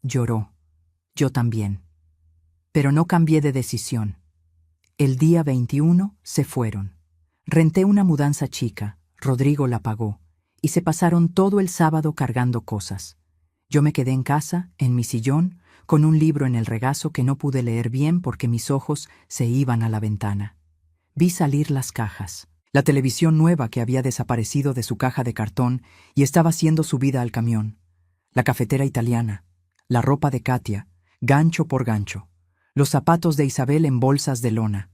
Lloró. Yo también. Pero no cambié de decisión. El día 21 se fueron. Renté una mudanza chica, Rodrigo la pagó, y se pasaron todo el sábado cargando cosas. Yo me quedé en casa, en mi sillón, con un libro en el regazo que no pude leer bien porque mis ojos se iban a la ventana. Vi salir las cajas. La televisión nueva que había desaparecido de su caja de cartón y estaba siendo subida al camión. La cafetera italiana. La ropa de Katia, gancho por gancho. los zapatos de Isabel en bolsas de lona.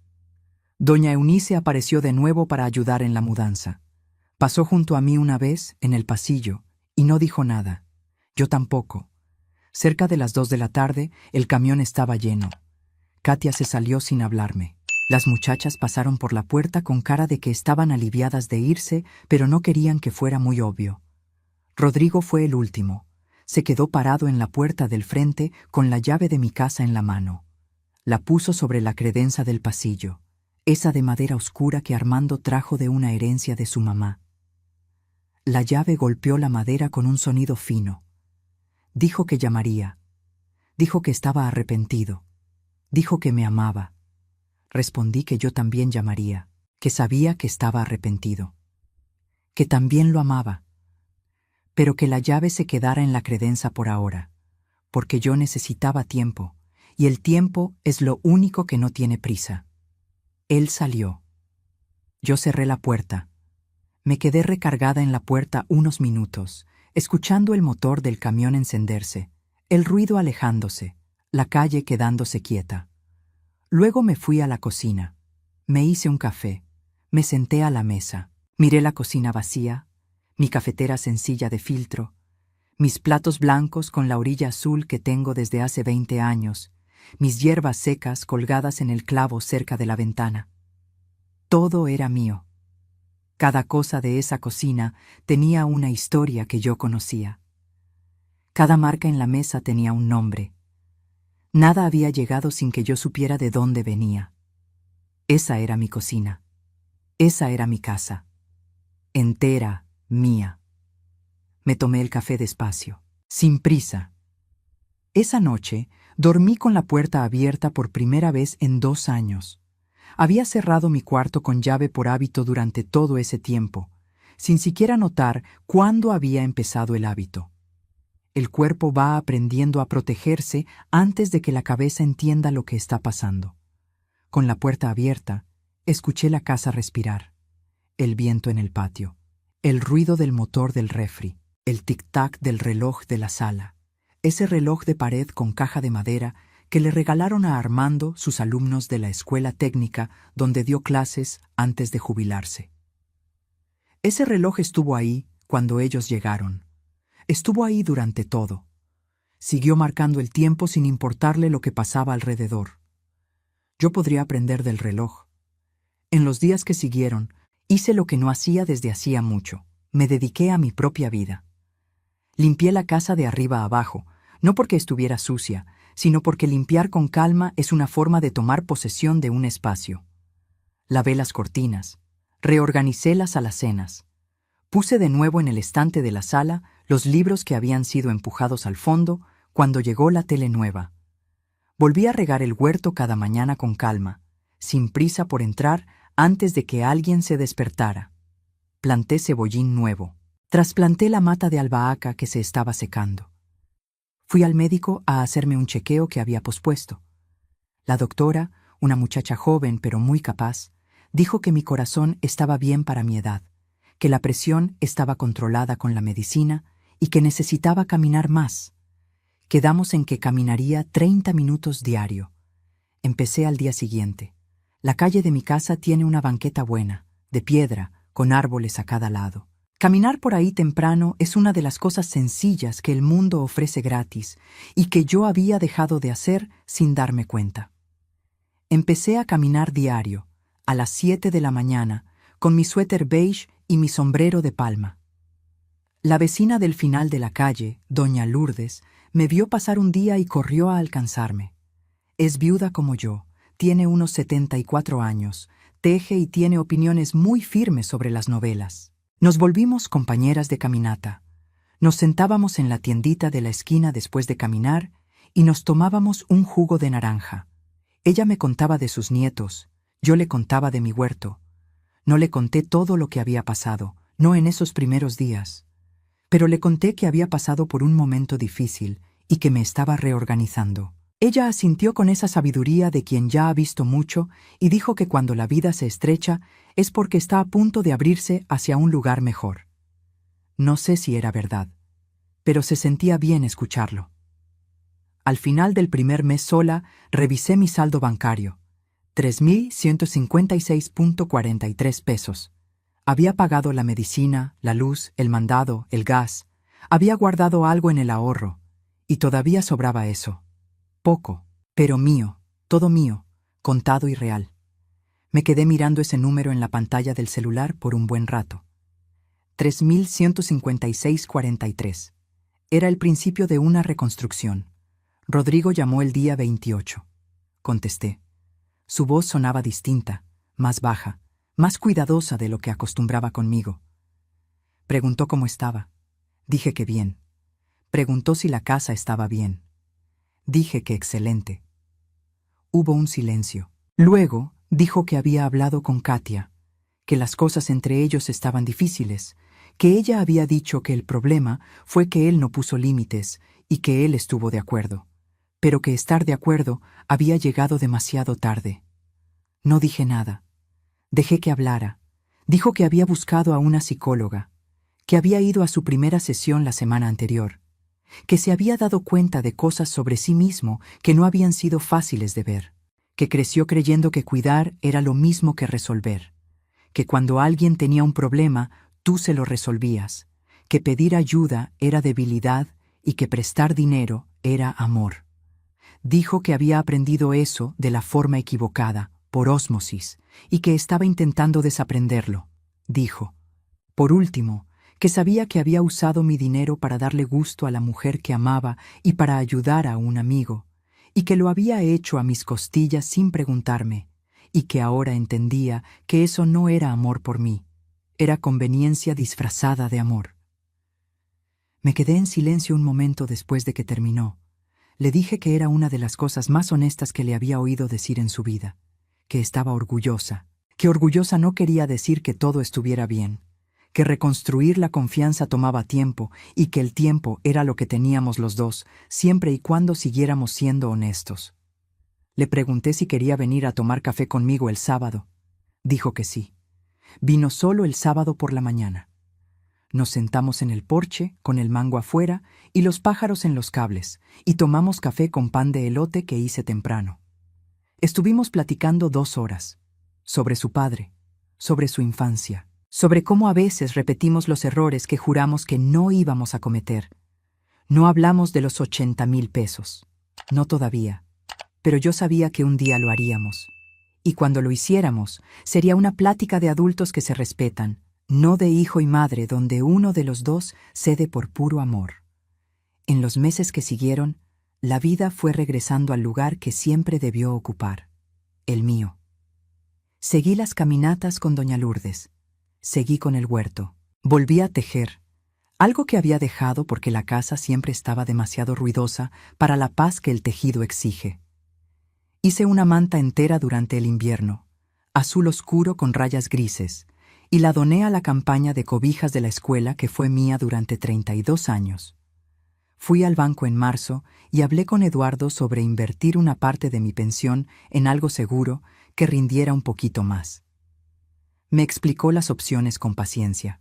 Doña Eunice apareció de nuevo para ayudar en la mudanza. Pasó junto a mí una vez, en el pasillo, y no dijo nada. Yo tampoco. Cerca de las 2 de la tarde, el camión estaba lleno. Katia se salió sin hablarme. Las muchachas pasaron por la puerta con cara de que estaban aliviadas de irse, pero no querían que fuera muy obvio. Rodrigo fue el último. Se quedó parado en la puerta del frente con la llave de mi casa en la mano. La puso sobre la credenza del pasillo, esa de madera oscura que Armando trajo de una herencia de su mamá. La llave golpeó la madera con un sonido fino. Dijo que llamaría. Dijo que estaba arrepentido. Dijo que me amaba. Respondí que yo también llamaría, que sabía que estaba arrepentido, que también lo amaba, pero que la llave se quedara en la credenza por ahora, porque yo necesitaba tiempo, y el tiempo es lo único que no tiene prisa. Él salió. Yo cerré la puerta. Me quedé recargada en la puerta unos minutos, escuchando el motor del camión encenderse, el ruido alejándose, la calle quedándose quieta. Luego me fui a la cocina. Me hice un café. Me senté a la mesa. Miré la cocina vacía, mi cafetera sencilla de filtro, mis platos blancos con la orilla azul que tengo desde hace 20 años, mis hierbas secas colgadas en el clavo cerca de la ventana. Todo era mío. Cada cosa de esa cocina tenía una historia que yo conocía. Cada marca en la mesa tenía un nombre. Nada había llegado sin que yo supiera de dónde venía. Esa era mi cocina. Esa era mi casa. Entera, mía. Me tomé el café despacio, sin prisa. Esa noche dormí con la puerta abierta por primera vez en 2 años. Había cerrado mi cuarto con llave por hábito durante todo ese tiempo, sin siquiera notar cuándo había empezado el hábito. El cuerpo va aprendiendo a protegerse antes de que la cabeza entienda lo que está pasando. Con la puerta abierta, escuché la casa respirar, el viento en el patio, el ruido del motor del refri, el tic-tac del reloj de la sala, ese reloj de pared con caja de madera que le regalaron a Armando sus alumnos de la escuela técnica donde dio clases antes de jubilarse. Ese reloj estuvo ahí cuando ellos llegaron. Estuvo ahí durante todo. Siguió marcando el tiempo sin importarle lo que pasaba alrededor. Yo podría aprender del reloj. En los días que siguieron, hice lo que no hacía desde hacía mucho. Me dediqué a mi propia vida. Limpié la casa de arriba a abajo, no porque estuviera sucia, sino porque limpiar con calma es una forma de tomar posesión de un espacio. Lavé las cortinas, reorganicé las alacenas. Puse de nuevo en el estante de la sala los libros que habían sido empujados al fondo cuando llegó la tele nueva. Volví a regar el huerto cada mañana con calma, sin prisa por entrar antes de que alguien se despertara. Planté cebollín nuevo. Trasplanté la mata de albahaca que se estaba secando. Fui al médico a hacerme un chequeo que había pospuesto. La doctora, una muchacha joven pero muy capaz, dijo que mi corazón estaba bien para mi edad, que la presión estaba controlada con la medicina y que necesitaba caminar más. Quedamos en que caminaría 30 minutos diario. Empecé al día siguiente. La calle de mi casa tiene una banqueta buena, de piedra, con árboles a cada lado. Caminar por ahí temprano es una de las cosas sencillas que el mundo ofrece gratis y que yo había dejado de hacer sin darme cuenta. Empecé a caminar diario, a las 7 de la mañana, con mi suéter beige y mi sombrero de palma. La vecina del final de la calle, doña Lourdes, me vio pasar un día y corrió a alcanzarme. Es viuda como yo, tiene unos 74 años, teje y tiene opiniones muy firmes sobre las novelas. Nos volvimos compañeras de caminata. Nos sentábamos en la tiendita de la esquina después de caminar y nos tomábamos un jugo de naranja. Ella me contaba de sus nietos, yo le contaba de mi huerto. No le conté todo lo que había pasado, no en esos primeros días. Pero le conté que había pasado por un momento difícil y que me estaba reorganizando. Ella asintió con esa sabiduría de quien ya ha visto mucho y dijo que cuando la vida se estrecha es porque está a punto de abrirse hacia un lugar mejor. No sé si era verdad, pero se sentía bien escucharlo. Al final del primer mes sola, revisé mi saldo bancario. 3.156.43 pesos. Había pagado la medicina, la luz, el mandado, el gas. Había guardado algo en el ahorro. Y todavía sobraba eso. Poco, pero mío, todo mío, contado y real. Me quedé mirando ese número en la pantalla del celular por un buen rato. 3.156.43. Era el principio de una reconstrucción. Rodrigo llamó el día 28. Contesté. Su voz sonaba distinta, más baja, más cuidadosa de lo que acostumbraba conmigo. Preguntó cómo estaba. Dije que bien. Preguntó si la casa estaba bien. Dije que excelente. Hubo un silencio. Luego dijo que había hablado con Katia, que las cosas entre ellos estaban difíciles, que ella había dicho que el problema fue que él no puso límites y que él estuvo de acuerdo, pero que estar de acuerdo había llegado demasiado tarde. No dije nada. Dejé que hablara. Dijo que había buscado a una psicóloga, que había ido a su primera sesión la semana anterior, que se había dado cuenta de cosas sobre sí mismo que no habían sido fáciles de ver, que creció creyendo que cuidar era lo mismo que resolver, que cuando alguien tenía un problema, tú se lo resolvías, que pedir ayuda era debilidad y que prestar dinero era amor. Dijo que había aprendido eso de la forma equivocada, por ósmosis, y que estaba intentando desaprenderlo. Dijo, por último, que sabía que había usado mi dinero para darle gusto a la mujer que amaba y para ayudar a un amigo, y que lo había hecho a mis costillas sin preguntarme, y que ahora entendía que eso no era amor por mí, era conveniencia disfrazada de amor. Me quedé en silencio un momento después de que terminó. Le dije que era una de las cosas más honestas que le había oído decir en su vida, que estaba orgullosa, que orgullosa no quería decir que todo estuviera bien, que reconstruir la confianza tomaba tiempo y que el tiempo era lo que teníamos los dos, siempre y cuando siguiéramos siendo honestos. Le pregunté si quería venir a tomar café conmigo el sábado. Dijo que sí. Vino solo el sábado por la mañana. Nos sentamos en el porche, con el mango afuera y los pájaros en los cables, y tomamos café con pan de elote que hice temprano. Estuvimos platicando 2 horas, sobre su padre, sobre su infancia, sobre cómo a veces repetimos los errores que juramos que no íbamos a cometer. No hablamos de los 80,000 pesos, no todavía, pero yo sabía que un día lo haríamos. Y cuando lo hiciéramos, sería una plática de adultos que se respetan, no de hijo y madre donde uno de los dos cede por puro amor. En los meses que siguieron, la vida fue regresando al lugar que siempre debió ocupar, el mío. Seguí las caminatas con doña Lourdes, seguí con el huerto, volví a tejer, algo que había dejado porque la casa siempre estaba demasiado ruidosa para la paz que el tejido exige. Hice una manta entera durante el invierno, azul oscuro con rayas grises, y la doné a la campaña de cobijas de la escuela que fue mía durante 32 años. Fui al banco en marzo y hablé con Eduardo sobre invertir una parte de mi pensión en algo seguro que rindiera un poquito más. Me explicó las opciones con paciencia.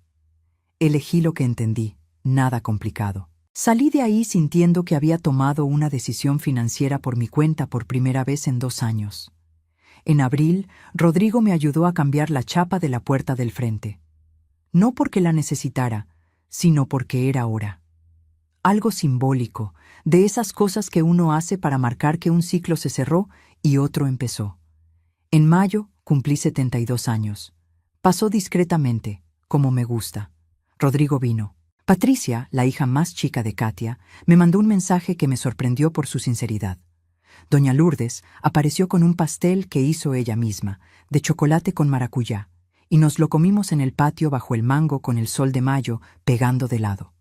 Elegí lo que entendí, nada complicado. Salí de ahí sintiendo que había tomado una decisión financiera por mi cuenta por primera vez en 2 años. En abril, Rodrigo me ayudó a cambiar la chapa de la puerta del frente. No porque la necesitara, sino porque era hora. Algo simbólico, de esas cosas que uno hace para marcar que un ciclo se cerró y otro empezó. En mayo cumplí 72 años. Pasó discretamente, como me gusta. Rodrigo vino. Patricia, la hija más chica de Katia, me mandó un mensaje que me sorprendió por su sinceridad. Doña Lourdes apareció con un pastel que hizo ella misma, de chocolate con maracuyá, y nos lo comimos en el patio bajo el mango con el sol de mayo pegando de lado.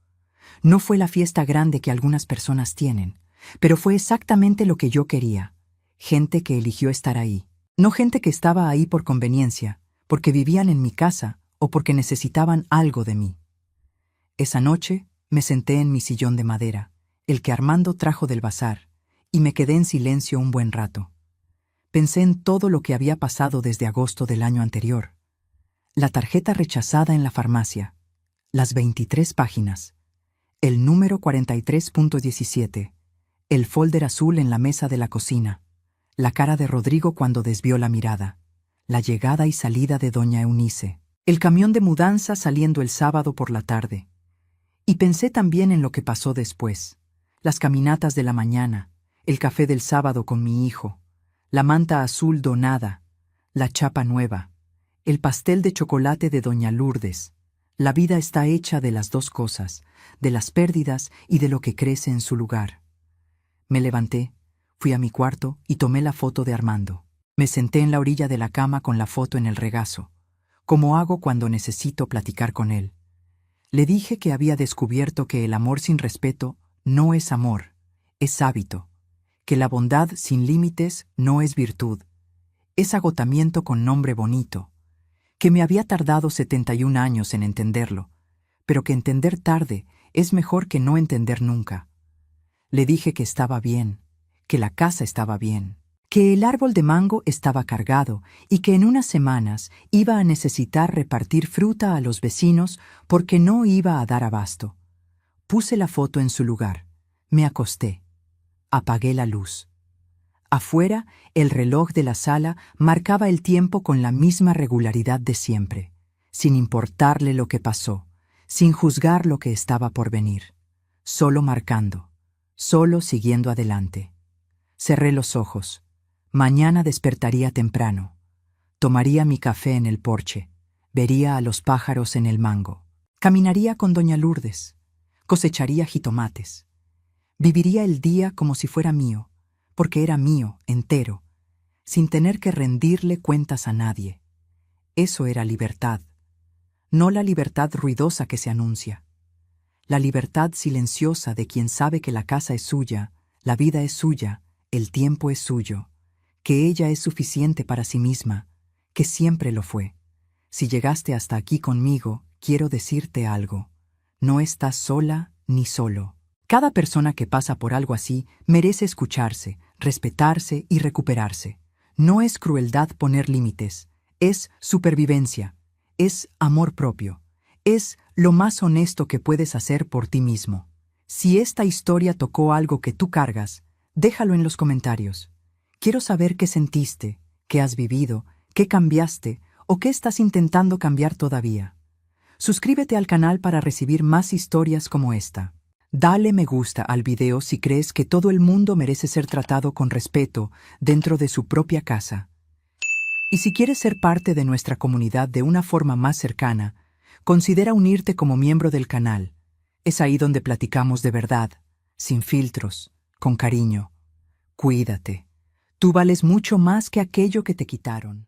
No fue la fiesta grande que algunas personas tienen, pero fue exactamente lo que yo quería. Gente que eligió estar ahí. No gente que estaba ahí por conveniencia, porque vivían en mi casa o porque necesitaban algo de mí. Esa noche me senté en mi sillón de madera, el que Armando trajo del bazar, y me quedé en silencio un buen rato. Pensé en todo lo que había pasado desde agosto del año anterior. La tarjeta rechazada en la farmacia, las 23 páginas, el número 43.17, el folder azul en la mesa de la cocina, la cara de Rodrigo cuando desvió la mirada, la llegada y salida de doña Eunice, el camión de mudanza saliendo el sábado por la tarde. Y pensé también en lo que pasó después, las caminatas de la mañana, el café del sábado con mi hijo, la manta azul donada, la chapa nueva, el pastel de chocolate de doña Lourdes. La vida está hecha de las dos cosas, de las pérdidas y de lo que crece en su lugar. Me levanté, fui a mi cuarto y tomé la foto de Armando. Me senté en la orilla de la cama con la foto en el regazo, como hago cuando necesito platicar con él. Le dije que había descubierto que el amor sin respeto no es amor, es hábito, que la bondad sin límites no es virtud, es agotamiento con nombre bonito, que me había tardado 71 años en entenderlo, pero que entender tarde es mejor que no entender nunca. Le dije que estaba bien, que la casa estaba bien, que el árbol de mango estaba cargado y que en unas semanas iba a necesitar repartir fruta a los vecinos porque no iba a dar abasto. Puse la foto en su lugar, me acosté, apagué la luz. Afuera, el reloj de la sala marcaba el tiempo con la misma regularidad de siempre, sin importarle lo que pasó, sin juzgar lo que estaba por venir, solo marcando, solo siguiendo adelante. Cerré los ojos. Mañana despertaría temprano. Tomaría mi café en el porche, vería a los pájaros en el mango, caminaría con doña Lourdes, cosecharía jitomates. Viviría el día como si fuera mío, porque era mío, entero, sin tener que rendirle cuentas a nadie. Eso era libertad, no la libertad ruidosa que se anuncia. La libertad silenciosa de quien sabe que la casa es suya, la vida es suya, el tiempo es suyo, que ella es suficiente para sí misma, que siempre lo fue. Si llegaste hasta aquí conmigo, quiero decirte algo. No estás sola ni solo. Cada persona que pasa por algo así merece escucharse, respetarse y recuperarse. No es crueldad poner límites, es supervivencia, es amor propio, es lo más honesto que puedes hacer por ti mismo. Si esta historia tocó algo que tú cargas, déjalo en los comentarios. Quiero saber qué sentiste, qué has vivido, qué cambiaste o qué estás intentando cambiar todavía. Suscríbete al canal para recibir más historias como esta. Dale me gusta al video si crees que todo el mundo merece ser tratado con respeto dentro de su propia casa. Y si quieres ser parte de nuestra comunidad de una forma más cercana, considera unirte como miembro del canal. Es ahí donde platicamos de verdad, sin filtros, con cariño. Cuídate. Tú vales mucho más que aquello que te quitaron.